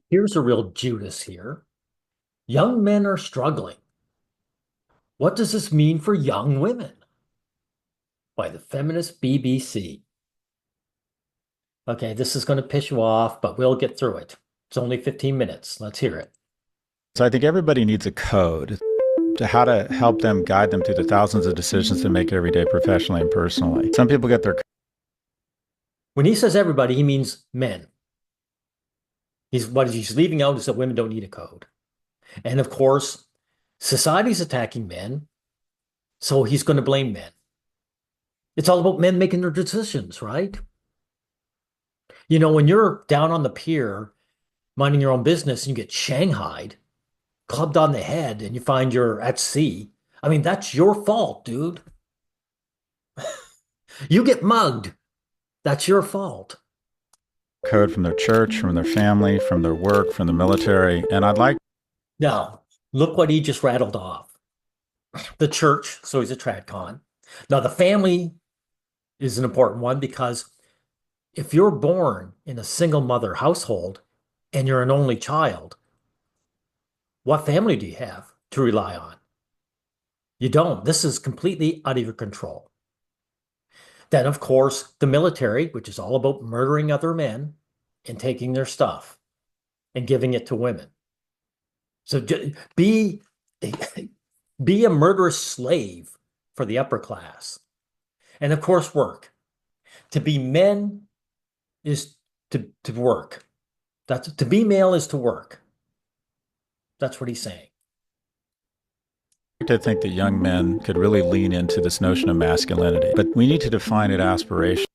Here's a real Judas here. Young men are struggling. What does this mean for young women? By the feminist BBC. Okay, this is going to piss you off, but we'll get through it. It's only 15 minutes. Let's hear it. So I think everybody needs a code to how to help them guide them through the thousands of decisions they make every day, professionally and personally. Some people get their When he says everybody, he means men. What he's leaving out is that women don't need a code. And of course, society's attacking men, so he's going to blame men. It's all about men making their decisions, right? You know, when you're down on the pier minding your own business and you get shanghaied, clubbed on the head, and you find you're at sea, I mean, that's your fault, dude. You get mugged. That's your fault. code from their church, from their family, from their work, from the military. And I'd like Now, look what he just rattled off. The church, so he's a tradcon. Now, the family is an important one because if you're born in a single mother household and you're an only child, what family do you have to rely on? You don't. This is completely out of your control. Then, of course, the military, which is all about murdering other men and taking their stuff and giving it to women. So be be a murderous slave for the upper class. And of course, work. To be men is to work. That's to be male is to work. That's what he's saying. to think that young men could really lean into this notion of masculinity, but we need to define it aspiration.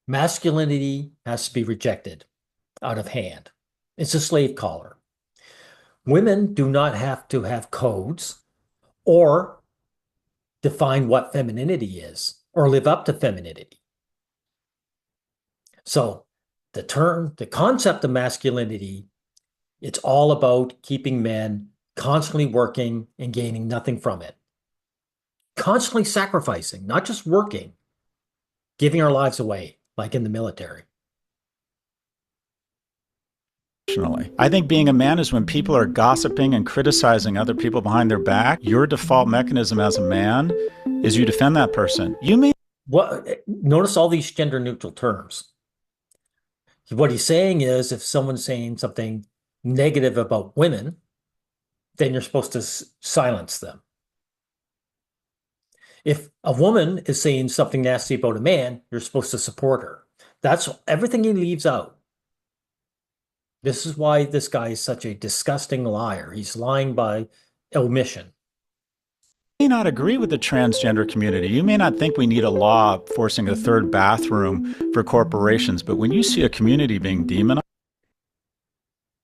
Masculinity has to be rejected out of hand. It's a slave collar. Women do not have to have codes or define what femininity is or live up to femininity. So the concept of masculinity, it's all about keeping men constantly working and gaining nothing from it. Constantly sacrificing, not just working, giving our lives away, like in the military. I think being a man is when people are gossiping and criticizing other people behind their back. Your default mechanism as a man is you defend that person. You may Notice all these gender neutral terms. What he's saying is if someone's saying something negative about women, then you're supposed to silence them. If a woman is saying something nasty about a man, you're supposed to support her. That's everything he leaves out. This is why this guy is such a disgusting liar. He's lying by omission. may not agree with the transgender community. You may not think we need a law forcing a third bathroom for corporations, but when you see a community being demonized.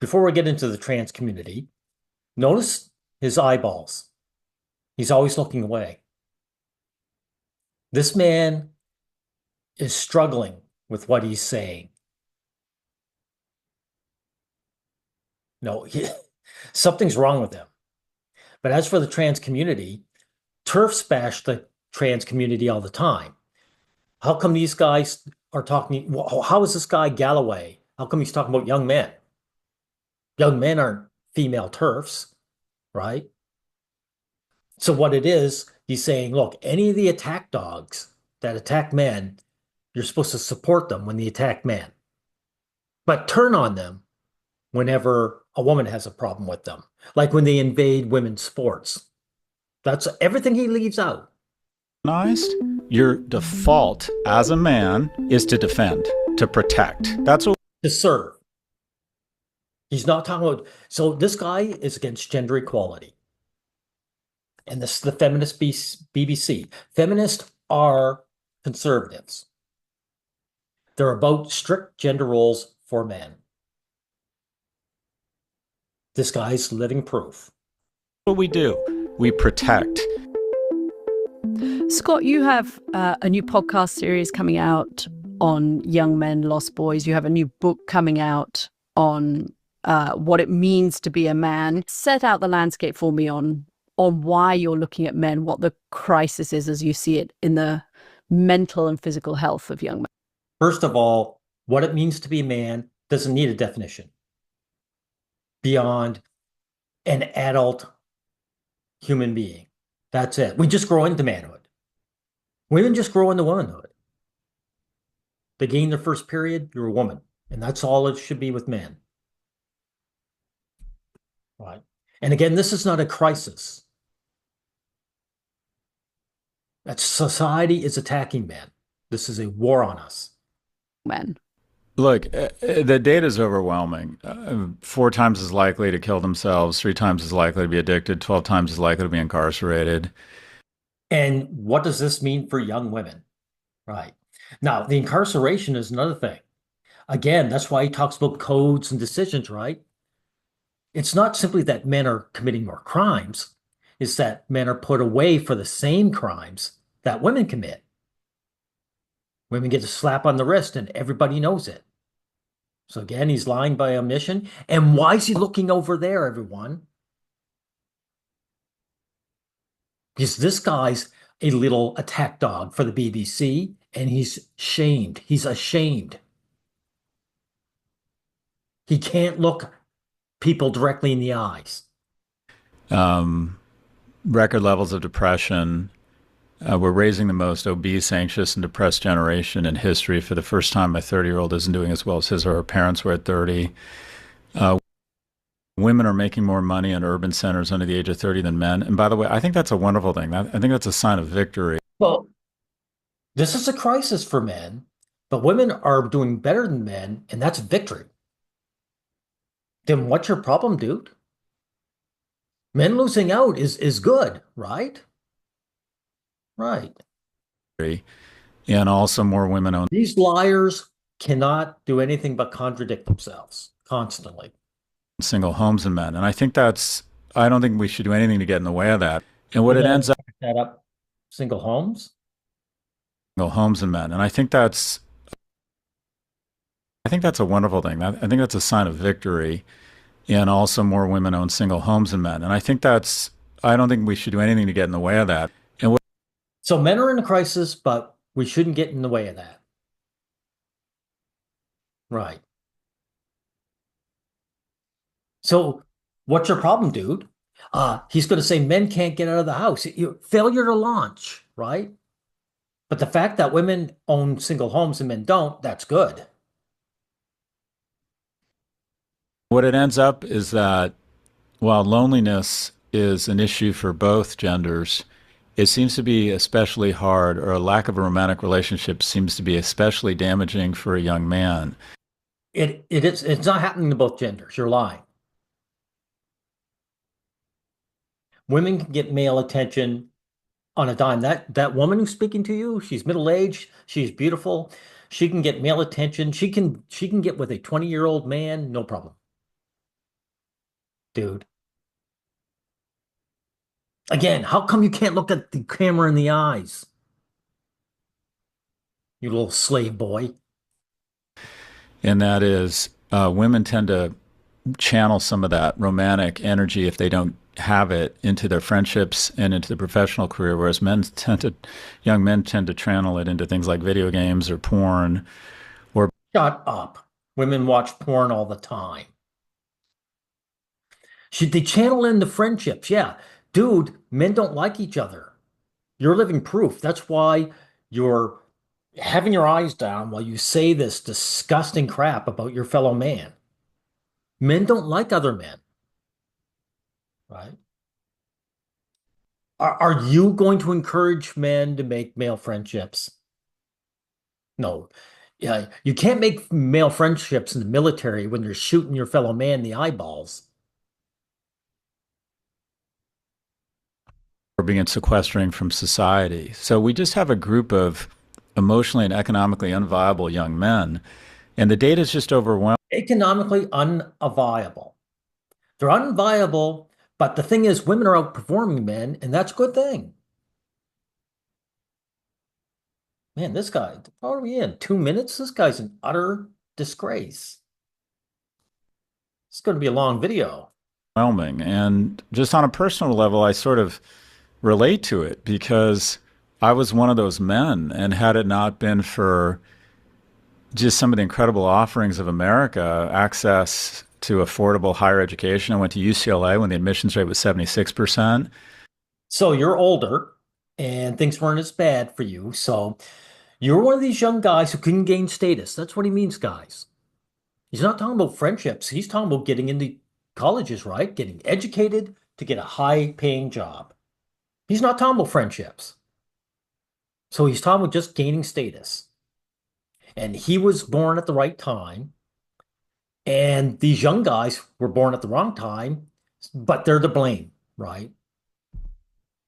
Before we get into the trans community, notice his eyeballs. He's always looking away. This man is struggling with what he's saying. No, something's wrong with him. But as for the trans community, TERFs bash the trans community all the time. How come these guys are talking? How is this guy Galloway? How come he's talking about young men? Young men aren't female TERFs, right? So what it is, he's saying, look, any of the attack dogs that attack men, you're supposed to support them when they attack men, but turn on them whenever a woman has a problem with them, like when they invade women's sports. That's everything he leaves out. Your default as a man is to defend, to protect. That's what To serve. He's not talking about. So this guy is against gender equality. And this is the feminist BBC. Feminists are conservatives. They're about strict gender roles for men. This guy's living proof. what we do. We protect. Scott, you have a new podcast series coming out on young men, lost boys. You have a new book coming out on what it means to be a man. Set out the landscape for me on why you're looking at men, what the crisis is as you see it in the mental and physical health of young men. First of all, what it means to be a man doesn't need a definition. beyond an adult human being. That's it. We just grow into manhood. Women just grow into womanhood. They gain their first period, you're a woman. And that's all it should be with men. Right. And again, this is not a crisis. That society is attacking men. This is a war on us. Men. Look, the data is overwhelming. 4 times as likely to kill themselves, 3 times as likely to be addicted, 12 times as likely to be incarcerated. And what does this mean for young women? Right. Now, the incarceration is another thing. Again, that's why he talks about codes and decisions, right? It's not simply that men are committing more crimes, it's that men are put away for the same crimes that women commit. Women get a slap on the wrist and everybody knows it. So again, he's lying by omission. And why is he looking over there, everyone? Because this guy's a little attack dog for the BBC, and he's shamed. He's ashamed. He can't look people directly in the eyes. Record levels of depression. We're raising the most obese, anxious, and depressed generation in history. For the first time, my 30-year-old isn't doing as well as his or her parents were at 30. Women are making more money in urban centers under the age of 30 than men. And by the way, I think that's a wonderful thing. I think that's a sign of victory. Well, this is a crisis for men, but women are doing better than men, and that's victory. Then what's your problem, dude? Men losing out is good, right? Right. And also more women own These liars cannot do anything but contradict themselves constantly. single homes than men. And I don't think we should do anything to get in the way of that. And what it ends up, That up single homes. single homes than men. And I think that's a wonderful thing. I think that's a sign of victory. And also more women own single homes than men. And I don't think we should do anything to get in the way of that. So men are in a crisis, but we shouldn't get in the way of that. Right. So what's your problem, dude? He's going to say men can't get out of the house. Failure to launch, right? But the fact that women own single homes and men don't, that's good. What it ends up is that while loneliness is an issue for both genders, it seems to be especially hard, or a lack of a romantic relationship seems to be especially damaging for a young man. It's not happening to both genders. You're lying. Women can get male attention on a dime. That woman who's speaking to you, she's middle-aged, she's beautiful. She can get male attention. She can get with a 20-year-old man, no problem. Dude. Again, how come you can't look at the camera in the eyes? You little slave boy. And that is, women tend to channel some of that romantic energy, if they don't have it, into their friendships and into the professional career, whereas young men tend to channel it into things like video games or porn. Shut up. Women watch porn all the time. Should they channel in the friendships? Yeah. Dude, men don't like each other. You're living proof. That's why you're having your eyes down while you say this disgusting crap about your fellow man. Men don't like other men. Right? Are you going to encourage men to make male friendships? No. Yeah, you can't make male friendships in the military when you're shooting your fellow man in the eyeballs. Or being sequestering from society. So we just have a group of emotionally and economically unviable young men, and the data is just overwhelming. Economically unviable. They're unviable, but the thing is, women are outperforming men, and that's a good thing. Man, this guy, how are we in? 2 minutes? This guy's an utter disgrace. It's going to be a long video. Overwhelming. And just on a personal level, I sort of relate to it because I was one of those men, and had it not been for just some of the incredible offerings of America, access to affordable higher education. I went to UCLA when the admissions rate was 76%. So you're older and things weren't as bad for you. So you're one of these young guys who couldn't gain status. That's what he means, guys. He's not talking about friendships. He's talking about getting into colleges, right? Getting educated to get a high paying job. He's not talking about friendships. So he's talking about just gaining status. And he was born at the right time. And these young guys were born at the wrong time, but they're to blame, right?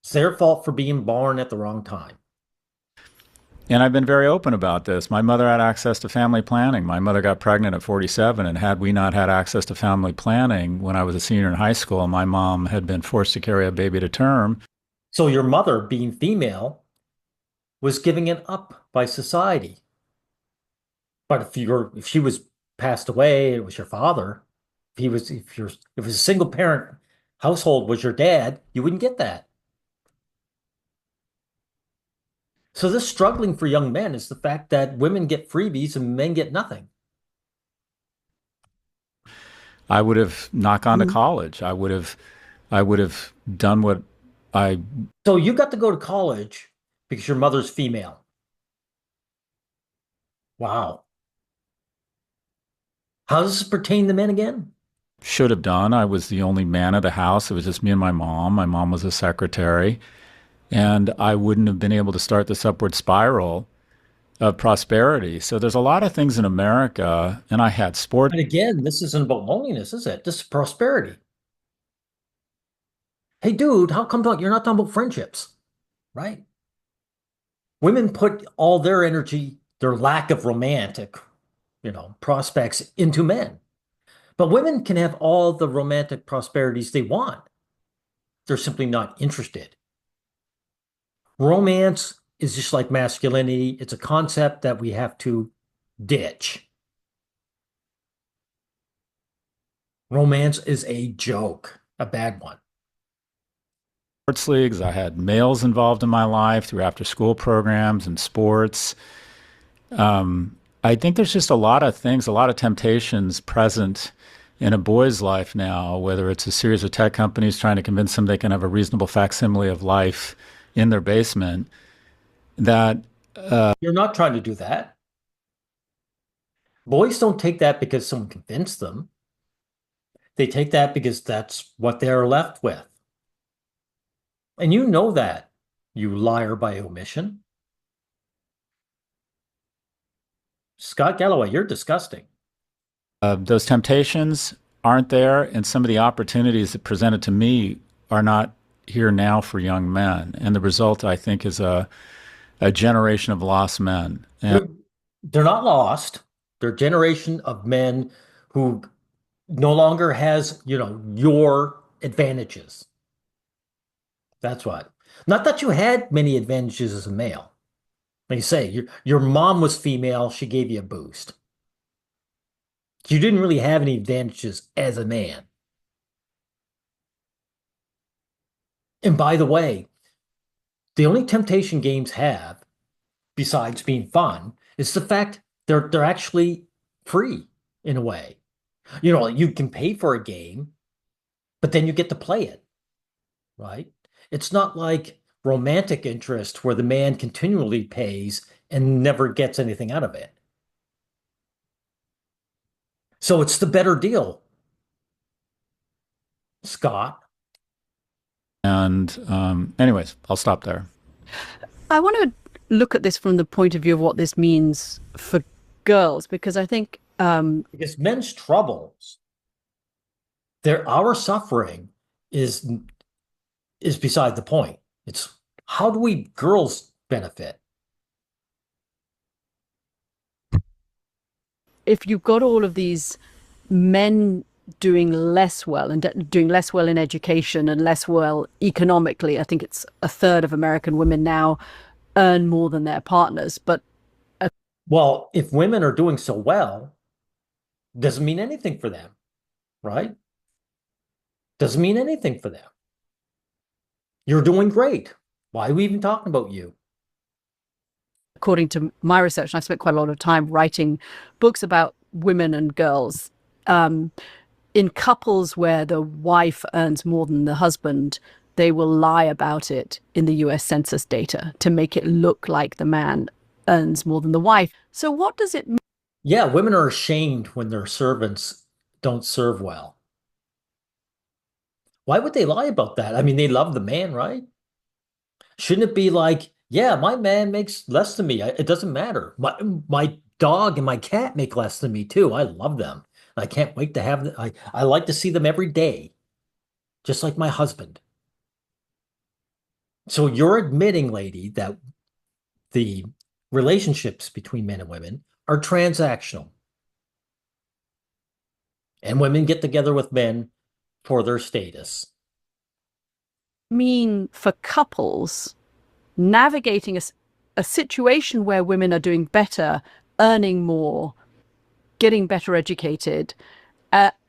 It's their fault for being born at the wrong time. And I've been very open about this. My mother had access to family planning. My mother got pregnant at 47, and had we not had access to family planning when I was a senior in high school, my mom had been forced to carry a baby to term. So your mother, being female, was giving it up by society. But if she was passed away, it was your father. If it was a single parent household was your dad, you wouldn't get that. So this struggling for young men is the fact that women get freebies and men get nothing. I would have not gone to college. I would have done what I So you got to go to college because your mother's female. Wow. How does this pertain to men again? should have done. I was the only man of the house. It was just me and my mom. My mom was a secretary. And I wouldn't have been able to start this upward spiral of prosperity. So there's a lot of things in America, and I had sports. And again, this isn't about loneliness, is it? This is prosperity. Hey, dude, how come you're not talking about friendships, right? Women put all their energy, their lack of romantic, prospects into men. But women can have all the romantic prosperities they want. They're simply not interested. Romance is just like masculinity. It's a concept that we have to ditch. Romance is a joke, a bad one. Sports leagues. I had males involved in my life through after school programs and sports. I think there's just a lot of things, a lot of temptations present in a boy's life now, whether it's a series of tech companies trying to convince them they can have a reasonable facsimile of life in their basement, that You're not trying to do that. Boys don't take that because someone convinced them. They take that because that's what they're left with. And you know that, you liar by omission. Scott Galloway, you're disgusting. those temptations aren't there, and some of the opportunities that presented to me are not here now for young men. And the result, I think, is a generation of lost men. And They're not lost. They're a generation of men who no longer has, your advantages. That's what. Not that you had many advantages as a male. Like you say, your mom was female, she gave you a boost. You didn't really have any advantages as a man. And by the way, the only temptation games have, besides being fun, is the fact they're actually free in a way. You can pay for a game, but then you get to play it, right? It's not like romantic interest where the man continually pays and never gets anything out of it. So it's the better deal, Scott. anyways, I'll stop there. I want to look at this from the point of view of what this means for girls, because I think Because men's troubles, our suffering is beside the point. It's how do we girls benefit? if you've got all of these men doing less well and doing less well in education and less well economically, I think it's a third of American women now earn more than their partners. But Well, if women are doing so well, doesn't mean anything for them, right? Doesn't mean anything for them. You're doing great. Why are we even talking about you? according to my research, and I've spent quite a lot of time writing books about women and girls, in couples where the wife earns more than the husband, they will lie about it in the US Census data to make it look like the man earns more than the wife. So what does it mean? Yeah, women are ashamed when their servants don't serve well. Why would they lie about that? I mean, they love the man, right? Shouldn't it be like, yeah, my man makes less than me. It doesn't matter. My dog and my cat make less than me too. I love them. I can't wait to have them. I like to see them every day, just like my husband. So you're admitting, lady, that the relationships between men and women are transactional, and women get together with men for their status. Mean for couples navigating a situation where women are doing better, earning more, getting better educated,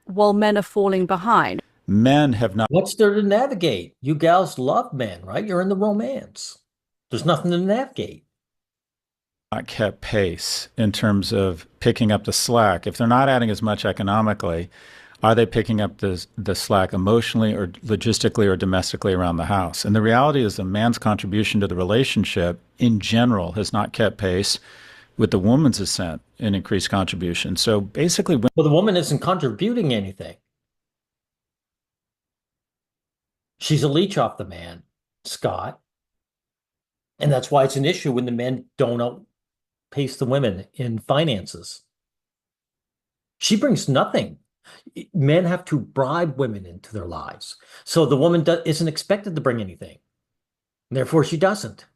while men are falling behind? Men have not What's there to navigate? You gals love men, right? You're in the romance. There's nothing to navigate. kept pace in terms of picking up the slack. If they're not adding as much economically, are they picking up the slack emotionally or logistically or domestically around the house? And the reality is the man's contribution to the relationship in general has not kept pace with the woman's ascent and increased contribution. So basically, Well, the woman isn't contributing anything. She's a leech off the man, Scott. And that's why it's an issue when the men don't outpace the women in finances. She brings nothing. Men have to bribe women into their lives. So the woman isn't expected to bring anything. Therefore, she doesn't.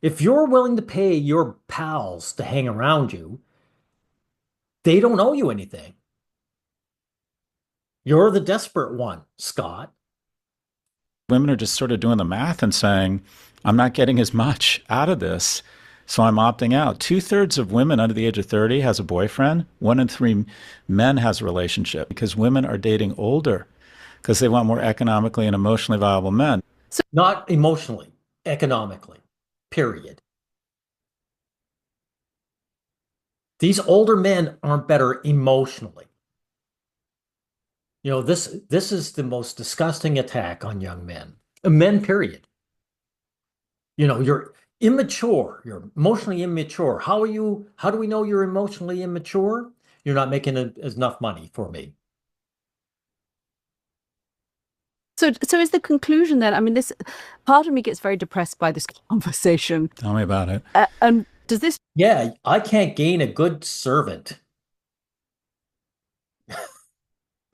If you're willing to pay your pals to hang around you, they don't owe you anything. You're the desperate one, Scott. women are just sort of doing the math and saying, I'm not getting as much out of this, so I'm opting out. 2/3 of women under the age of 30 has a boyfriend. 1 in 3 men has a relationship because women are dating older because they want more economically and emotionally viable men. Not emotionally, economically, period. These older men aren't better emotionally. You know, this is the most disgusting attack on young men, period. You know, you're immature, you're emotionally immature. How do we know you're emotionally immature? You're not making enough money for me. So is the conclusion then, I mean, this part of me gets very depressed by this conversation. Tell me about it. And does this Yeah, I can't gain a good servant.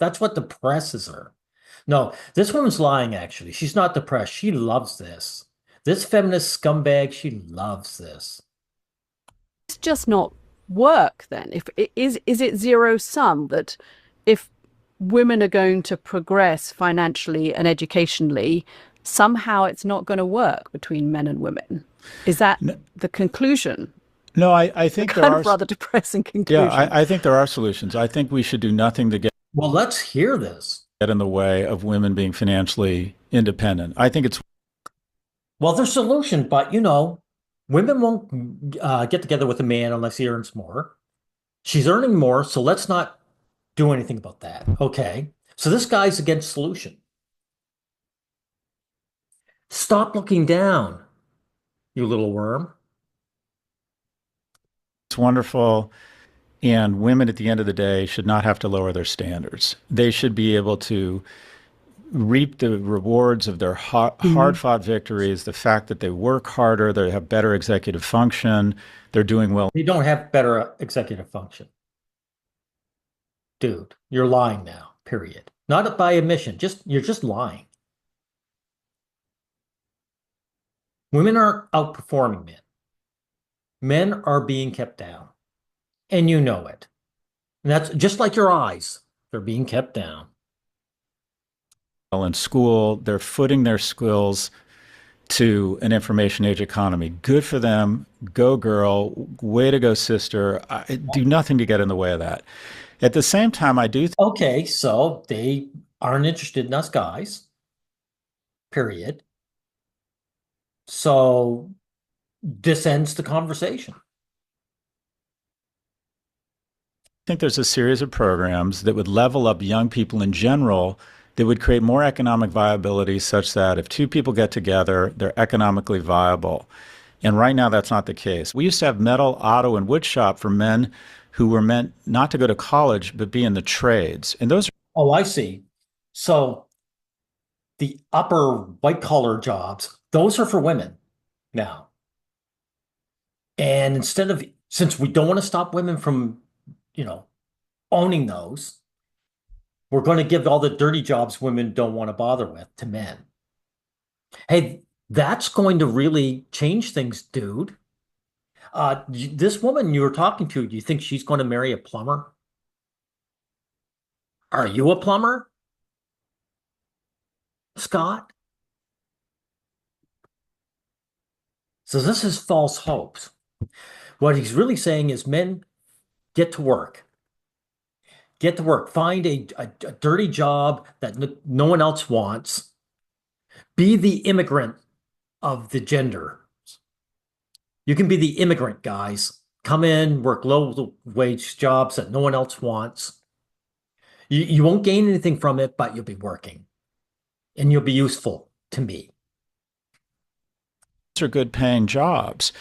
That's what depresses her. No, this woman's lying, actually. She's not depressed. She loves this. This feminist scumbag, she loves this. just not work then? If is it zero sum that if women are going to progress financially and educationally, somehow it's not going to work between men and women? Is that the conclusion? No, I think there Kind are. of rather depressing conclusion. Yeah, I think there are solutions. I think we should do nothing to get Well, let's hear this. in the way of women being financially independent. I think it's Well, there's a solution, but you know, women won't get together with a man unless he earns more. She's earning more, so let's not do anything about that. Okay. So this guy's against solution. Stop looking down, you little worm. wonderful. And women at the end of the day should not have to lower their standards. They should be able to reap the rewards of their hard fought victories, the fact that they work harder, they have better executive function, they're doing well. You don't have better executive function. Dude, you're lying now, period. Not by admission, you're just lying. Women aren't outperforming men. Men are being kept down. And you know it. And that's just like your eyes. They're being kept down. In school, they're footing their skills to an information age economy. Good for them. Go girl. Way to go, sister. I do nothing to get in the way of that. At the same time, I do Okay, so they aren't interested in us guys, period. So this ends the conversation. think there's a series of programs that would level up young people in general that would create more economic viability such that if two people get together, they're economically viable. And right now, that's not the case. We used to have metal, auto, and wood shop for men who were meant not to go to college, but be in the trades. And those Oh, I see. So the upper white collar jobs, those are for women now. And instead of, since we don't want to stop women from, you know, owning those, we're going to give all the dirty jobs women don't want to bother with to men. Hey, that's going to really change things, dude. This woman you were talking to, do you think she's going to marry a plumber? Are you a plumber, Scott? So this is false hopes. What he's really saying is men, get to work. Get to work. Find a dirty job that no one else wants. Be the immigrant of the gender. You can be the immigrant, guys. Come in, work low wage jobs that no one else wants. You won't gain anything from it, but you'll be working and you'll be useful to me. are good paying jobs.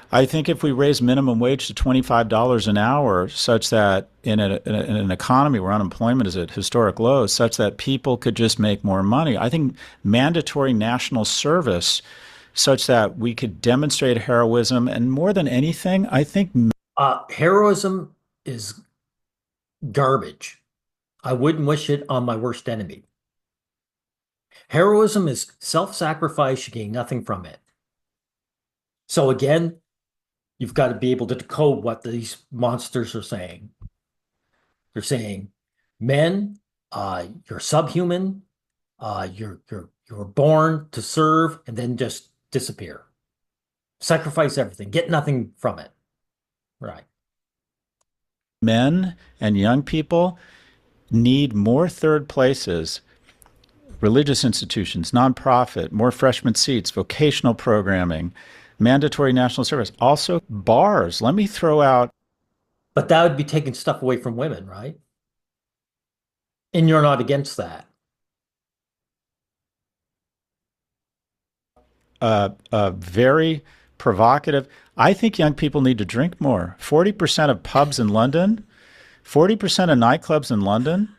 I think if we raise minimum wage to $25 an hour, such that in an economy where unemployment is at historic lows, such that people could just make more money, I think mandatory national service, such that we could demonstrate heroism, and more than anything, I think Heroism is garbage. I wouldn't wish it on my worst enemy. Heroism is self-sacrifice. You gain nothing from it. So again, you've got to be able to decode what these monsters are saying. They're saying, men, you're subhuman, you're born to serve and then just disappear. Sacrifice everything, get nothing from it. Right. men and young people need more third places, religious institutions, nonprofit, more freshman seats, vocational programming, mandatory national service, also bars. Let me throw out But that would be taking stuff away from women, right? And you're not against that. a very provocative. I think young people need to drink more. 40% of pubs in London, 40% of nightclubs in London.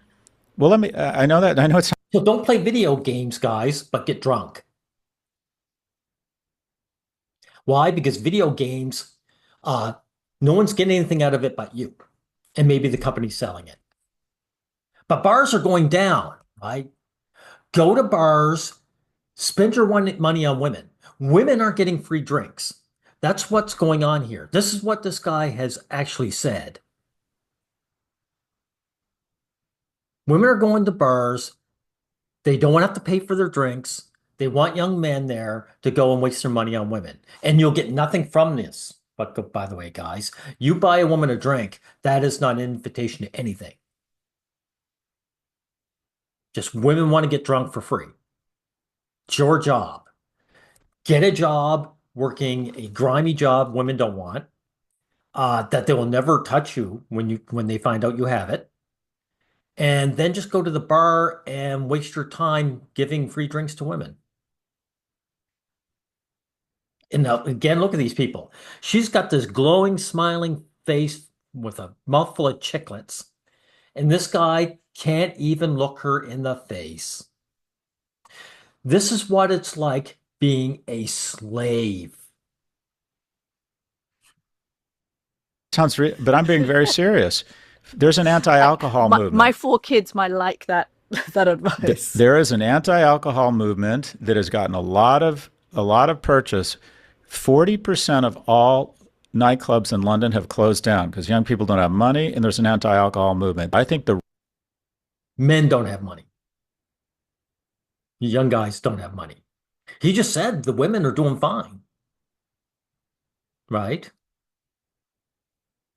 Well, let me, I know that, I know it's So don't play video games, guys, but get drunk. Why? Because video games, uh, no one's getting anything out of it but you, and maybe the company selling it. But bars are going down, right? Go to bars, spend your money on women. Women aren't getting free drinks. That's what's going on here. This is what this guy has actually said. Women are going to bars. They don't have to pay for their drinks. They want young men there to go and waste their money on women. And you'll get nothing from this. But by the way, guys, you buy a woman a drink, that is not an invitation to anything. Just women want to get drunk for free. It's your job. Get a job working a grimy job women don't want, that they will never touch you when they find out you have it. And then just go to the bar and waste your time giving free drinks to women. And now, again, look at these people. She's got this glowing, smiling face with a mouthful of chiclets. And this guy can't even look her in the face. This is what it's like being a slave. but I'm being very serious. There's an anti-alcohol movement. My 4 kids might like that that advice. There is an anti-alcohol movement that has gotten a lot of purchase. 40% of all nightclubs in London have closed down because young people don't have money, and there's an anti-alcohol movement. I think the Men don't have money. Young guys don't have money. He just said the women are doing fine. Right?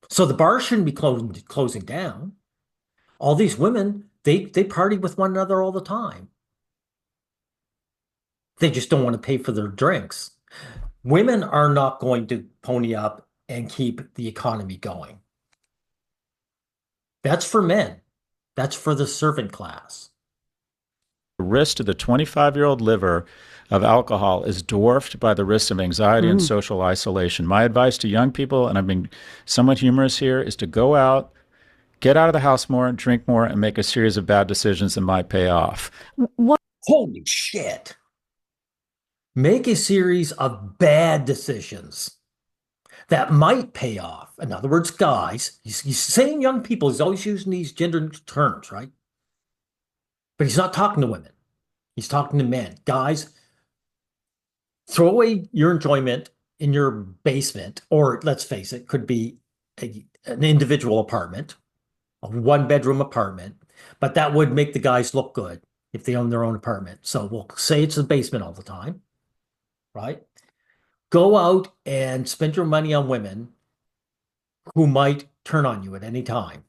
So the bars shouldn't be closing down. All these women, they party with one another all the time. They just don't want to pay for their drinks. Women are not going to pony up and keep the economy going. That's for men. That's for the servant class. The risk to the 25-year-old liver of alcohol is dwarfed by the risk of anxiety and Mm. social isolation. My advice to young people, and I'm being somewhat humorous here, is to go out, get out of the house more, drink more, and make a series of bad decisions that might pay off. What Holy shit. Make a series of bad decisions that might pay off. In other words, guys, he's saying young people, he's always using these gender terms, right? But he's not talking to women. He's talking to men. Guys, throw away your enjoyment in your basement, or let's face it, could be an individual apartment, a one-bedroom apartment, but that would make the guys look good if they own their own apartment. So we'll say it's a basement all the time, right? Go out and spend your money on women who might turn on you at any time.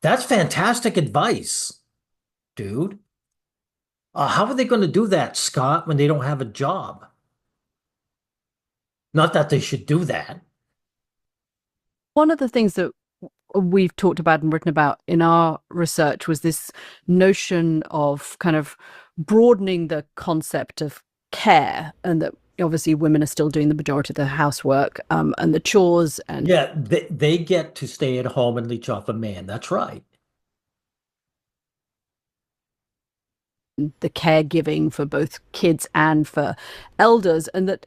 That's fantastic advice, dude. How are they going to do that, Scott, when they don't have a job? Not that they should do that. one of the things that we've talked about and written about in our research was this notion of kind of broadening the concept of care, and that obviously women are still doing the majority of the housework, and the chores and Yeah, they get to stay at home and leech off a man. That's right. the caregiving for both kids and for elders, and that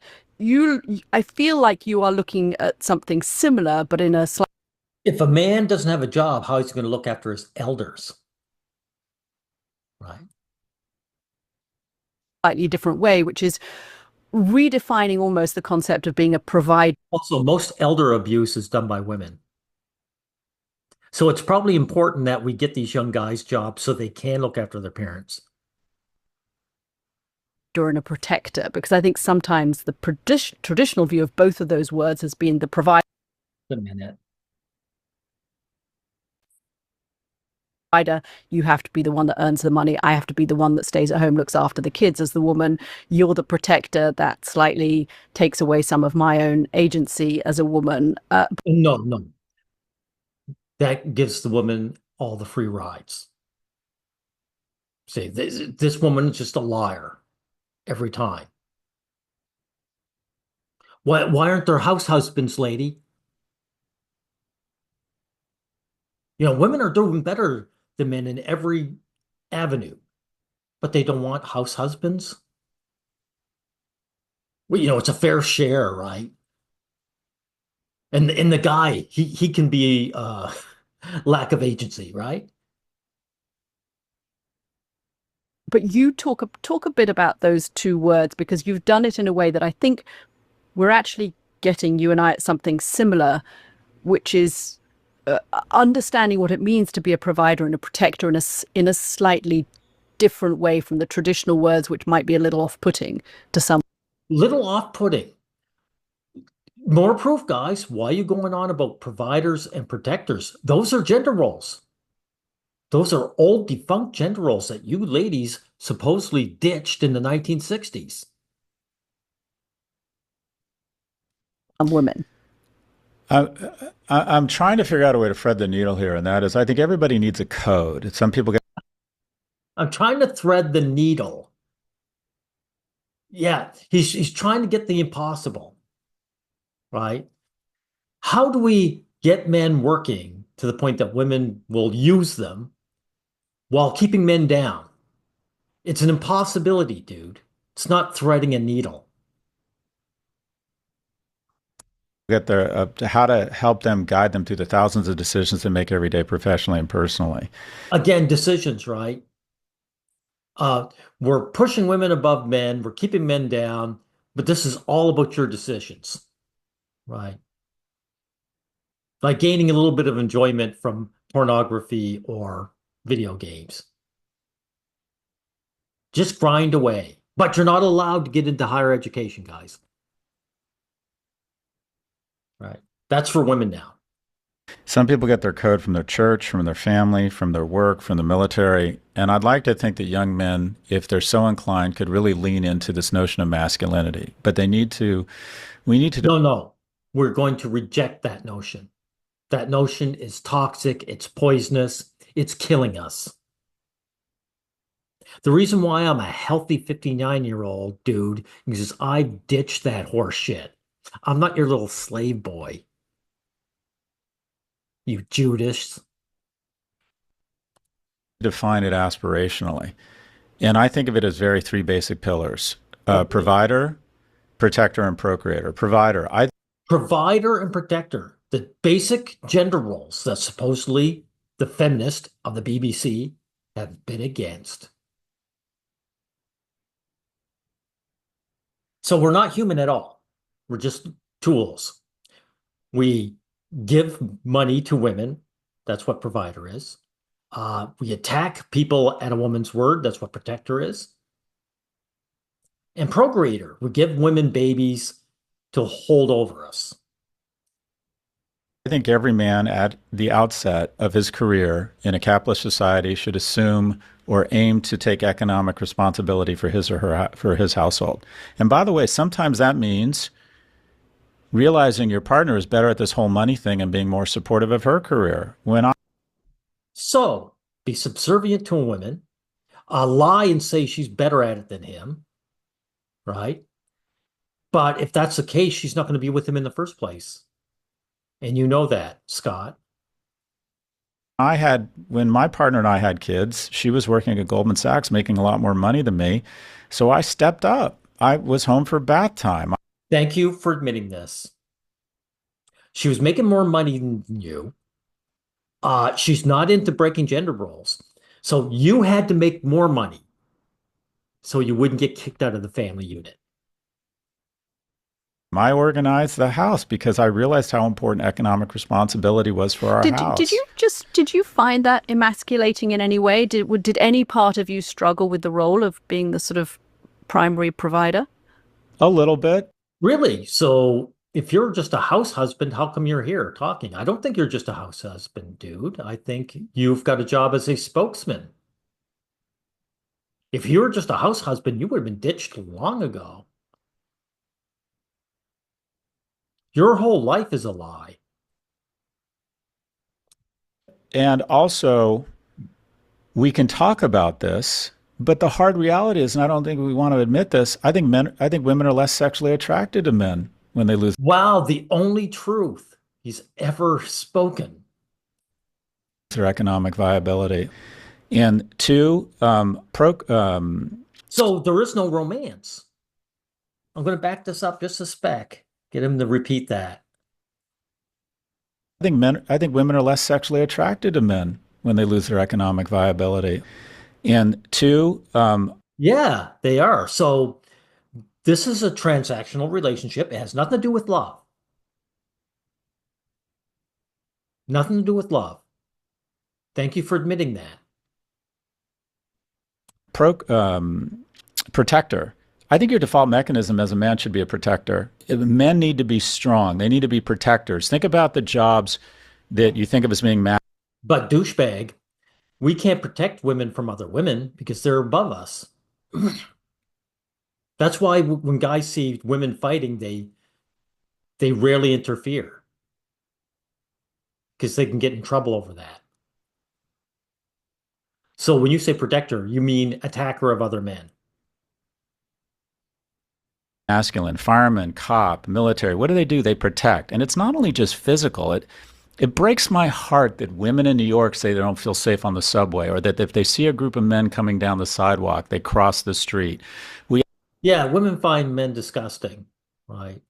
I feel like you are looking at something similar, but in a If a man doesn't have a job, how is he going to look after his elders? Right. slightly different way, which is redefining almost the concept of being a provider. Also, most elder abuse is done by women. So it's probably important that we get these young guys jobs so they can look after their parents. And a protector, because I think sometimes the traditional view of both of those words has been the provider. A minute. You have to be the one that earns the money. I have to be the one that stays at home, looks after the kids. As the woman, you're the protector. That slightly takes away some of my own agency as a woman. No, no. That gives the woman all the free rides. See, this woman is just a liar every time. Why aren't there house husbands, lady? Women are doing better than men in every avenue, but they don't want house husbands. Well, it's a fair share, right? And the guy, he can be lack of agency, right? But you talk a bit about those two words, because you've done it in a way that I think we're actually getting, you and I, at something similar, which is understanding what it means to be a provider and a protector in a slightly different way from the traditional words, which might be a little off-putting to some. Little off-putting. More proof, guys. Why are you going on about providers and protectors? Those are gender roles. Those are old defunct gender roles that you ladies supposedly ditched in the 1960s. Women. I'm trying to figure out a way to thread the needle here, and that is, I think everybody needs a code. Some people get. I'm trying to thread the needle. Yeah, he's trying to get the impossible, right? How do we get men working to the point that women will use them while keeping men down? It's an impossibility, dude. It's not threading a needle. Get their how to help them, guide them through the thousands of decisions they make every day, professionally and personally. Again, decisions, right? We're pushing women above men, we're keeping men down, but this is all about your decisions, right? Like gaining a little bit of enjoyment from pornography or video games. Just grind away. But you're not allowed to get into higher education, guys. Right. That's for women now. Some people get their code from their church, from their family, from their work, from the military. And I'd like to think that young men, if they're so inclined, could really lean into this notion of masculinity. But we need to. No. We're going to reject that notion. That notion is toxic, it's poisonous, it's killing us. The reason why I'm a healthy 59-year-old dude is I've ditched that horse shit. I'm not your little slave boy, you Judas. Define it aspirationally. And I think of it as very three basic pillars: Okay. provider, protector, and procreator. Provider. Provider and protector, the basic gender roles that supposedly the feminist of the BBC have been against. So we're not human at all. We're just tools. We give money to women. That's what provider is. We attack people at a woman's word. That's what protector is. And procreator. We give women babies to hold over us. I think every man at the outset of his career in a capitalist society should assume or aim to take economic responsibility for his or her for his household. And by the way, sometimes that means realizing your partner is better at this whole money thing and being more supportive of her career. So be subservient to a woman, lie and say she's better at it than him, right? But if that's the case, she's not going to be with him in the first place. And you know that, Scott. When my partner and I had kids, she was working at Goldman Sachs making a lot more money than me. So I stepped up. I was home for bath time. Thank you for admitting this. She was making more money than you. She's not into breaking gender roles. So you had to make more money so you wouldn't get kicked out of the family unit. I organized the house because I realized how important economic responsibility was for our Did house. you find that emasculating in any way? Did any part of you struggle with the role of being the sort of primary provider? A little bit. Really? So if you're just a house husband, how come you're here talking? I don't think you're just a house husband, dude. I think you've got a job as a spokesman. If you were just a house husband, you would have been ditched long ago. Your whole life is a lie. And also, we can talk about this, but the hard reality is, and I don't think we want to admit this, I think women are less sexually attracted to men when they lose Wow, the only truth he's ever spoken. their economic viability. And two, So there is no romance. I'm going to back this up just a speck. Get him to repeat that. I think women are less sexually attracted to men when they lose their economic viability. And two, Yeah, they are. So this is a transactional relationship. It has nothing to do with love. Nothing to do with love. Thank you for admitting that. pro, protector. I think your default mechanism as a man should be a protector. Men need to be strong. They need to be protectors. Think about the jobs that you think of as being But douchebag, we can't protect women from other women because they're above us. That's why when guys see women fighting, they rarely interfere because they can get in trouble over that. So when you say protector, you mean attacker of other men. masculine, fireman, cop, military. What do? They protect. And it's not only just physical. It breaks my heart that women in New York say they don't feel safe on the subway, or that if they see a group of men coming down the sidewalk, they cross the street. Yeah, women find men disgusting, right?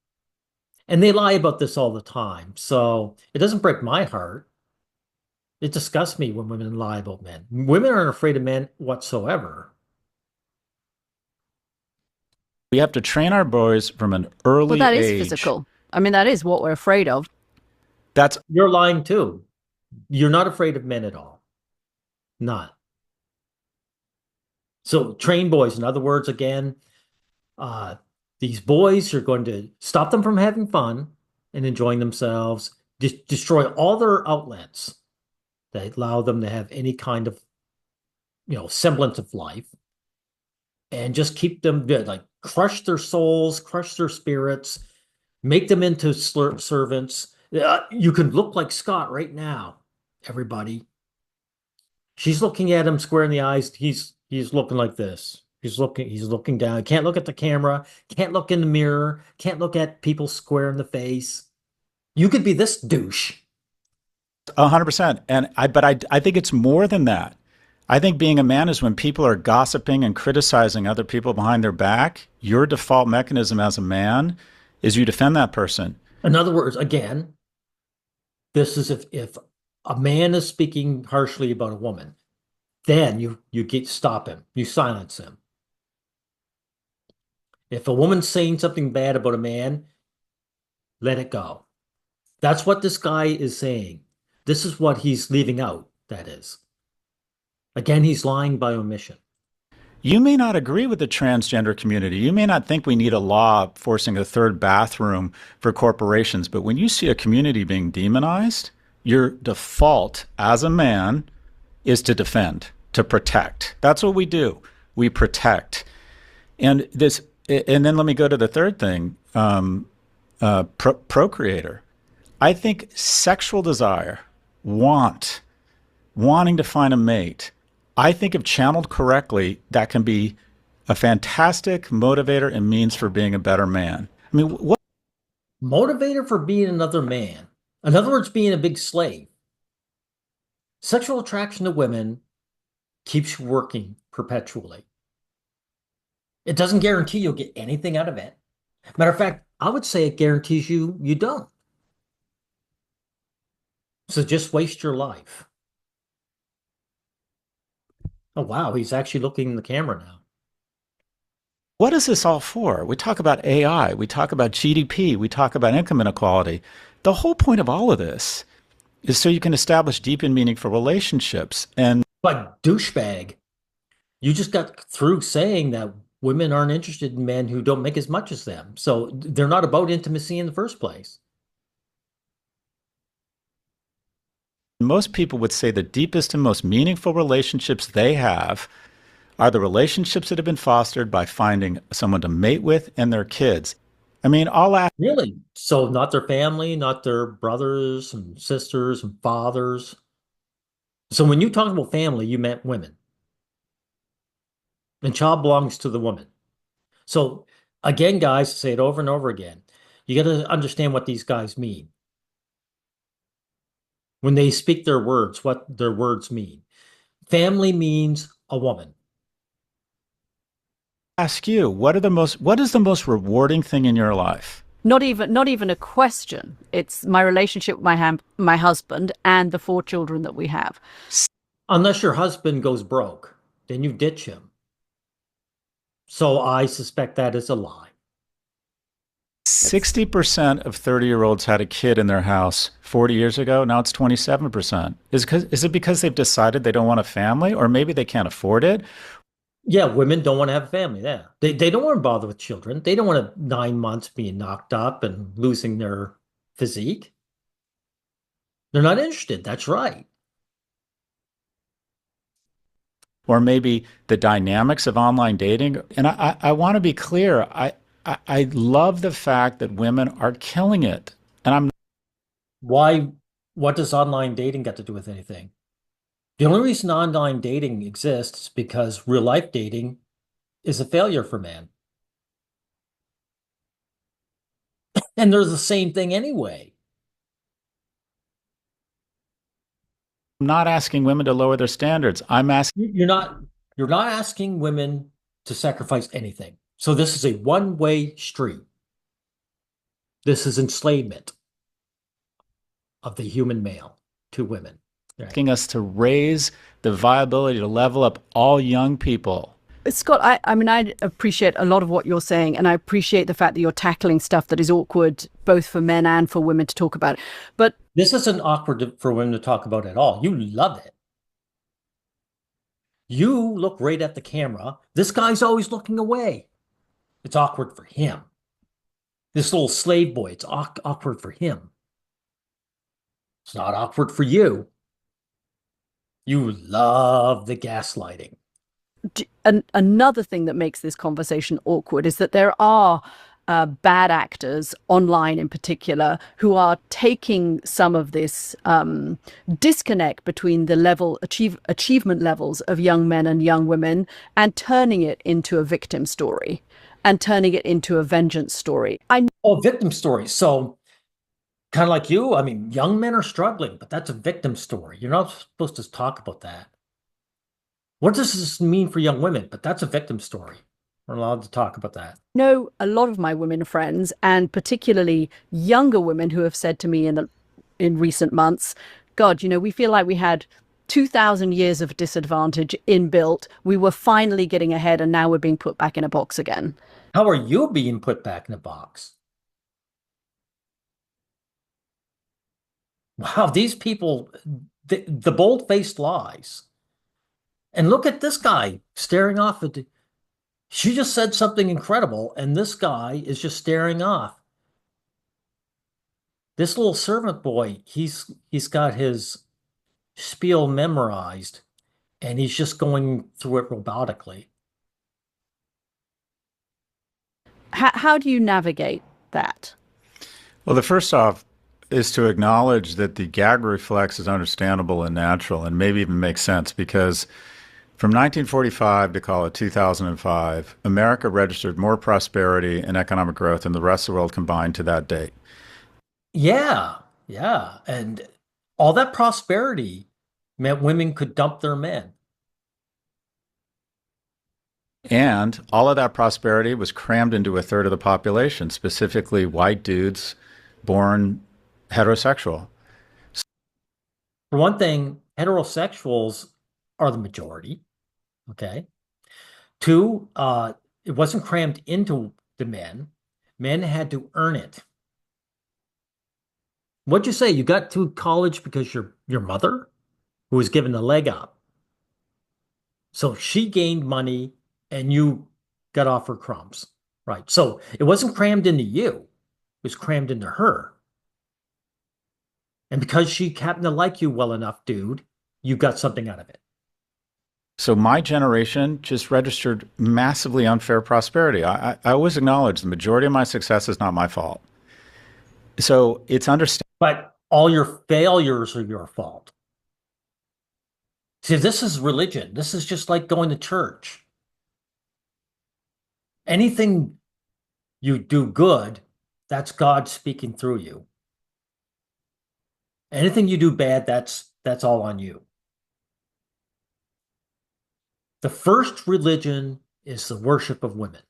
And they lie about this all the time. So it doesn't break my heart. It disgusts me when women lie about men. Women aren't afraid of men whatsoever. We have to train our boys from an Well, early that is age. physical. I mean, that is what we're afraid of. That's You're lying too. You're not afraid of men at all. Not. So train boys, in other words, again, uh, these boys are going to stop them from having fun and enjoying themselves, destroy all their outlets that allow them to have any kind of, semblance of life, and just keep them good, like crush their souls, crush their spirits, make them into servants, You could look like Scott right now, everybody. She's looking at him square in the eyes. He's looking like this. He's looking down. Can't look at the camera, can't look in the mirror, can't look at people square in the face. You could be this douche. 100%. But I think it's more than that. I think being a man is when people are gossiping and criticizing other people behind their back, your default mechanism as a man is you defend that person. In other words, again, this is if a man is speaking harshly about a woman, then you get stop him. You silence him. If a woman's saying something bad about a man, let it go. That's what this guy is saying. This is what he's leaving out, that is. Again, he's lying by omission. You may not agree with the transgender community. You may not think we need a law forcing a third bathroom for corporations. But when you see a community being demonized, your default as a man is to defend, to protect. That's what we do. We protect. And then let me go to the third thing, procreator. I think sexual desire, wanting to find a mate, I think if channeled correctly, that can be a fantastic motivator and means for being a better man. I mean, what Motivator for being another man. In other words, being a big slave. Sexual attraction to women keeps you working perpetually. It doesn't guarantee you'll get anything out of it. Matter of fact, I would say it guarantees you don't. So just waste your life. Oh, wow. He's actually looking in the camera now. what is this all for? We talk about AI, we talk about GDP, we talk about income inequality. The whole point of all of this is so you can establish deep and meaningful relationships. And But douchebag, you just got through saying that women aren't interested in men who don't make as much as them. So they're not about intimacy in the first place. most people would say the deepest and most meaningful relationships they have are the relationships that have been fostered by finding someone to mate with and their kids. I mean, all that. Really? So not their family, not their brothers and sisters and fathers. So when you talk about family, you meant women. And child belongs to the woman. So again, guys, say it over and over again. You got to understand what these guys mean. When they speak their words, what their words mean. Family means a woman. Ask you, what is the most rewarding thing in your life? Not even a question. It's my relationship with my husband and the 4 children that we have. Unless your husband goes broke, then you ditch him. So I suspect that is a lie. 60% of 30-year-olds had a kid in their house 40 years ago. Now it's 27%. Is it because they've decided they don't want a family, or maybe they can't afford it? Yeah, women don't want to have a family. Yeah. They don't want to bother with children. They don't want to 9 months being knocked up and losing their physique. They're not interested. That's right. Or maybe the dynamics of online dating. And I want to be clear. I love the fact that women are killing it. And I'm Why? What does online dating got to do with anything? The only reason online dating exists is because real life dating is a failure for men. And they're the same thing anyway. not asking women to lower their standards. I'm asking. You're not asking women to sacrifice anything. So this is a one-way street. This is enslavement of the human male to women. Right. Asking us to raise the viability, to level up all young people. Scott, I mean, I appreciate a lot of what you're saying, and I appreciate the fact that you're tackling stuff that is awkward, both for men and for women to talk about. But this isn't awkward for women to talk about at all. You love it. You look right at the camera. This guy's always looking away. It's awkward for him. This little slave boy, it's awkward for him. It's not awkward for you. You love the gaslighting. another thing that makes this conversation awkward is that there are bad actors online in particular who are taking some of this disconnect between the achievement levels of young men and young women and turning it into a victim story and turning it into a vengeance story. Oh, victim stories. So kind of like you, I mean, young men are struggling, but that's a victim story. You're not supposed to talk about that. What does this mean for young women? But that's a victim story. We're allowed to talk about that. Know a lot of my women friends, and particularly younger women, who have said to me in recent months, God, we feel like we had 2,000 years of disadvantage inbuilt. We were finally getting ahead, and now we're being put back in a box again. How are you being put back in a box? Wow, these people, the bold-faced lies. And look at this guy staring off at she just said something incredible, and this guy is just staring off. This little servant boy, he's got his spiel memorized, and he's just going through it robotically. How do you navigate that? Well, the first off is to acknowledge that the gag reflex is understandable and natural and maybe even makes sense because from 1945 to call it 2005, America registered more prosperity and economic growth than the rest of the world combined to that date. Yeah, yeah. And all that prosperity meant women could dump their men. And all of that prosperity was crammed into a third of the population, specifically white dudes born heterosexual. For one thing, heterosexuals are the majority. Okay. Two, it wasn't crammed into the men. Men had to earn it. What'd you say? You got to college because your mother, who was given the leg up. So she gained money and you got off her crumbs. Right. So it wasn't crammed into you. It was crammed into her. And because she happened to like you well enough, dude, you got something out of it. So my generation just registered massively unfair prosperity. I always acknowledge the majority of my success is not my fault. So it's understandable. But all your failures are your fault. See, this is religion. This is just like going to church. Anything you do good, that's God speaking through you. Anything you do bad, that's all on you. The first religion is the worship of women.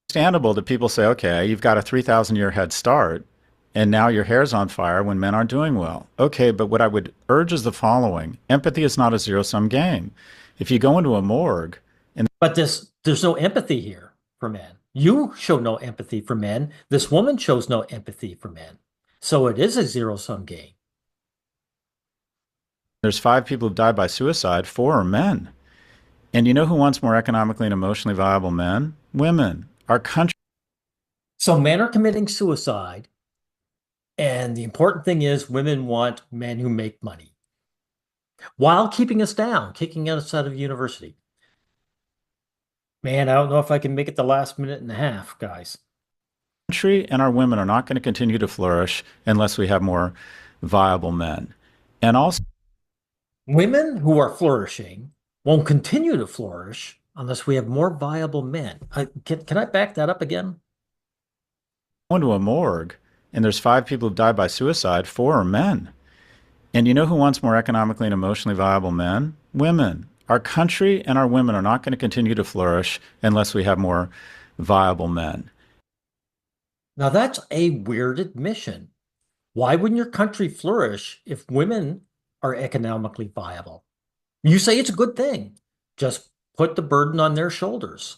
Understandable that people say, okay, you've got a 3,000-year head start, and now your hair's on fire when men aren't doing well. Okay, but what I would urge is the following. Empathy is not a zero-sum game. If you go into a morgue... But there's no empathy here for men. You show no empathy for men. This woman shows no empathy for men. So it is a zero-sum game. There's 5 people who've died by suicide, 4 are men. And you know who wants more economically and emotionally viable men? Women. Our country. So men are committing suicide. And the important thing is women want men who make money while keeping us down, kicking us out of university. Man, I don't know if I can make it the last minute and a half, guys. Country and our women are not going to continue to flourish unless we have more viable men. And also, women who are flourishing won't continue to flourish unless we have more viable men. Can I back that up again? Go into a morgue and there's 5 people who've died by suicide, 4 are men. And you know who wants more economically and emotionally viable men? Women. Our country and our women are not going to continue to flourish unless we have more viable men. Now that's a weird admission. Why wouldn't your country flourish if women are economically viable? You say it's a good thing. Just put the burden on their shoulders.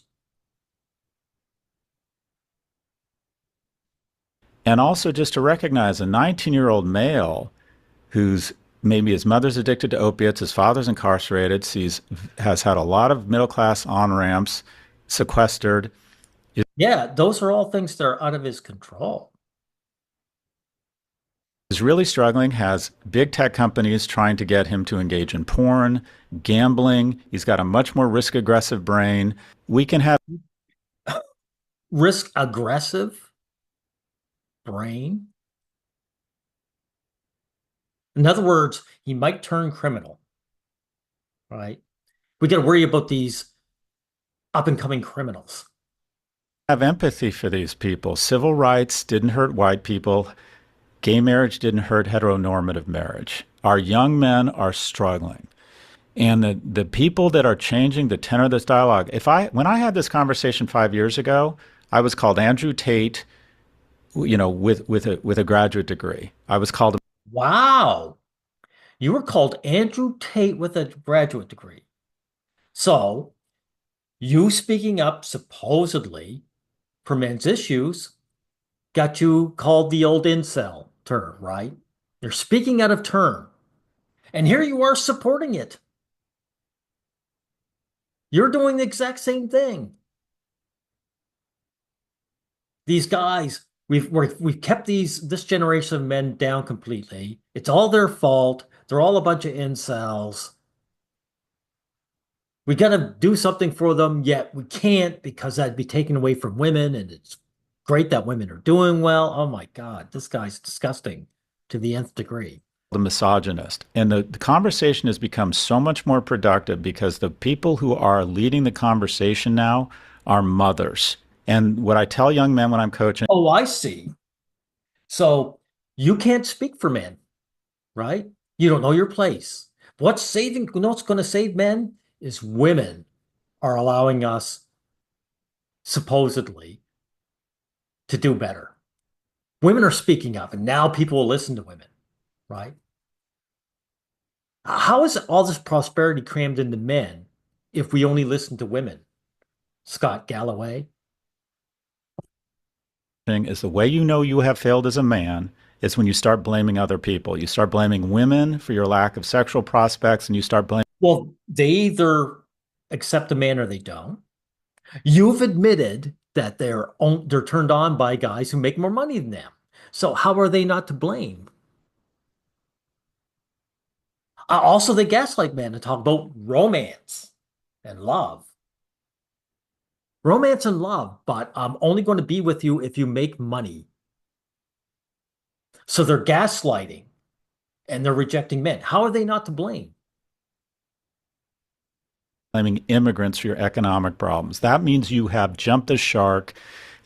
And also just to recognize a 19-year-old male who's maybe his mother's addicted to opiates, his father's incarcerated, has had a lot of middle-class on-ramps, sequestered. Yeah, those are all things that are out of his control. Is really struggling, has big tech companies trying to get him to engage in porn, gambling. He's got a much more risk-aggressive brain. We can have... risk aggressive brain. In other words, he might turn criminal, right? We got to worry about these up and coming criminals. Have empathy for these people. Civil rights didn't hurt white people. Gay marriage didn't hurt heteronormative marriage. Our young men are struggling. And the people that are changing the tenor of this dialogue, when I had this conversation 5 years ago, I was called Andrew Tate, with a graduate degree. I was called Wow. You were called Andrew Tate with a graduate degree. So, you speaking up supposedly for men's issues got you called the old incel term, right? You're speaking out of turn. And here you are supporting it. You're doing the exact same thing. These guys, we've kept this generation of men down completely. It's all their fault. They're all a bunch of incels. We got to do something for them, yet we can't because that'd be taken away from women. And it's great that women are doing well. Oh my God, this guy's disgusting to the nth degree. the misogynist. And the conversation has become so much more productive because the people who are leading the conversation now are mothers. And what I tell young men when I'm coaching, Oh, I see. So you can't speak for men, right? You don't know your place. What's going to save men is women are allowing us supposedly to do better. Women are speaking up, and now people will listen to women, right? How is all this prosperity crammed into men if we only listen to women? Scott Galloway. is the way you know you have failed as a man is when you start blaming other people. You start blaming women for your lack of sexual prospects, and you start blaming. Well, they either accept a man or they don't. You've admitted that they're turned on by guys who make more money than them. So how are they not to blame? Also, they gaslight men and talk about romance and love. Romance and love, but I'm only going to be with you if you make money. So they're gaslighting and they're rejecting men. How are they not to blame? Blaming immigrants for your economic problems. That means you have jumped the shark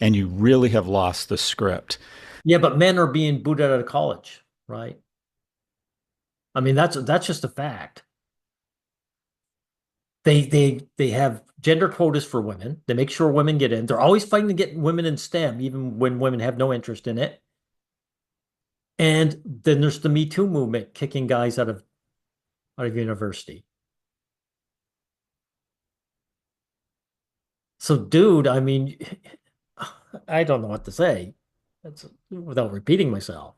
and you really have lost the script. Yeah, but men are being booted out of college, right? I mean, that's just a fact. They have gender quotas for women. They make sure women get in. They're always fighting to get women in STEM, even when women have no interest in it. And then there's the Me Too movement kicking guys out of university. So, dude, I mean, I don't know what to say. That's without repeating myself.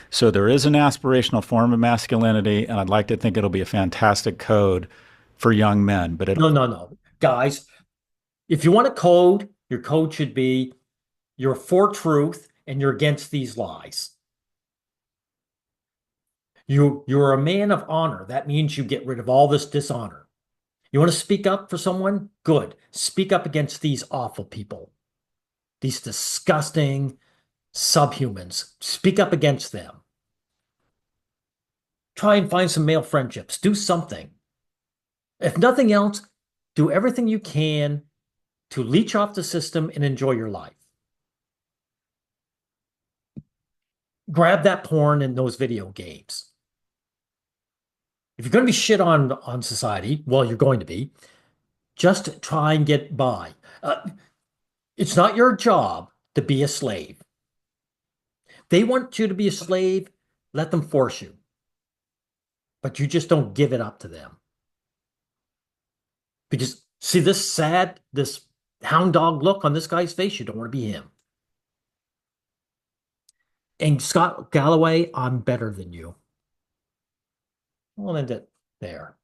So there is an aspirational form of masculinity, and I'd like to think it'll be a fantastic code for young men. But No, no, no. Guys, if you want a code, your code should be you're for truth and you're against these lies. You're a man of honor. That means you get rid of all this dishonor. You want to speak up for someone? Good. Speak up against these awful people, these disgusting subhumans. Speak up against them. Try and find some male friendships. Do something. If nothing else, do everything you can to leech off the system and enjoy your life. Grab that porn and those video games. If you're going to be shit on society, well, you're going to be, just try and get by. It's not your job to be a slave. They want you to be a slave, let them force you. But you just don't give it up to them. Because see this hound dog look on this guy's face, you don't want to be him. And Scott Galloway, I'm better than you. I'll end it there.